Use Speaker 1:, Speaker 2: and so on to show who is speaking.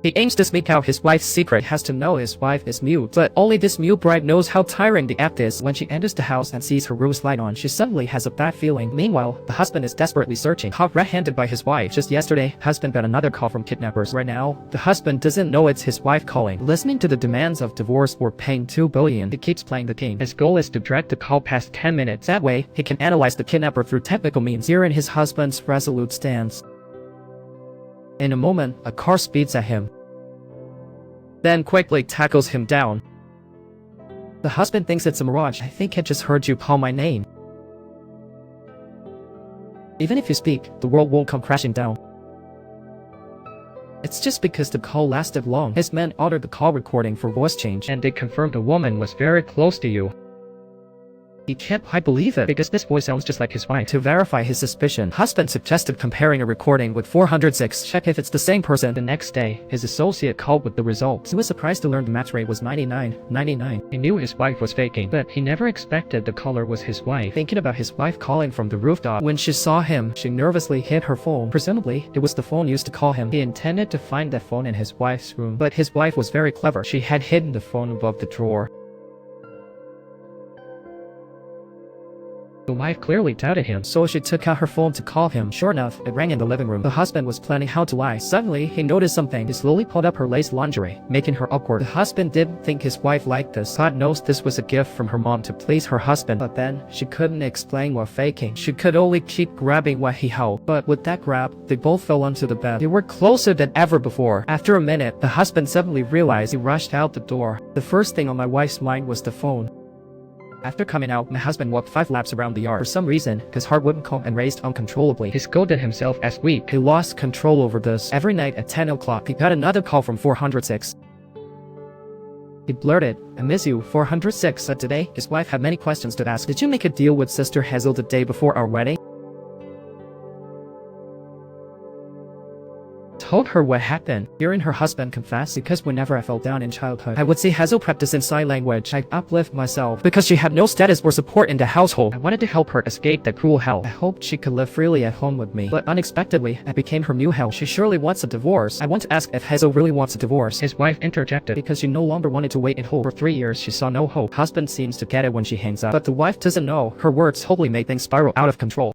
Speaker 1: He aims to sneak out his wife's secret, has to know his wife is mute, but only this mute bride knows how tiring the act is. When she enters the house and sees her room's light on, she suddenly has a bad feeling. Meanwhile, the husband is desperately searching, caught red-handed by his wife. Just yesterday, husband got another call from kidnappers. Right now, the husband doesn't know it's his wife calling. Listening to the demands of divorce or paying $2 billion, he keeps playing the game. His goal is to drag the call past 10 minutes. That way, he can analyze the kidnapper through technical means. Here in his husband's resolute stance. In a moment, a car speeds at him, then quickly tackles him down. The husband thinks it's a mirage. I think I just heard you call my name. Even if you speak, the world won't come crashing down. It's just because the call lasted long. His men ordered the call recording for voice change, and they confirmed the woman was very close to you. He can't quite believe it because this voice sounds just like his wife. To verify his suspicion, husband suggested comparing a recording with 406. Check if it's the same person. The next day, his associate called with the results. He was surprised to learn the match rate was 99. He knew his wife was faking, but he never expected the caller was his wife. Thinking about his wife calling from the rooftop, when she saw him, she nervously hid her phone. Presumably, it was the phone used to call him. He intended to find that phone in his wife's room, but his wife was very clever. She had hidden the phone above the drawer. The wife clearly doubted him, so she took out her phone to call him. Sure enough, it rang in the living room. The husband was planning how to lie. Suddenly, he noticed something. He slowly pulled up her lace lingerie, making her awkward. The husband didn't think his wife liked this. God knows this was a gift from her mom to please her husband. But then, she couldn't explain what faking. She could only keep grabbing what he held. But with that grab, they both fell onto the bed. They were closer than ever before. After a minute, the husband suddenly realized. He rushed out the door. The first thing on my wife's mind was the phone. After coming out, my husband walked 5 laps around the yard. For some reason, his heart wouldn't calm and raced uncontrollably. He scolded himself as weak. He lost control over this. Every night at 10 o'clock, he got another call from 406. He blurted, "I miss you, 406. But today, his wife had many questions to ask. Did you make a deal with Sister Hazel the day before our wedding? Told her what happened. Hearing her husband confess, because whenever I fell down in childhood, I would see Hazel practice in sign language. I'd uplift myself because she had no status or support in the household. I wanted to help her escape that cruel hell. I hoped she could live freely at home with me. But unexpectedly, I became her new hell. She surely wants a divorce. I want to ask if Hazel really wants a divorce." His wife interjected because she no longer wanted to wait in hope. For 3 years, she saw no hope. Husband seems to get it when she hangs up, but the wife doesn't know. Her words totally made things spiral out of control.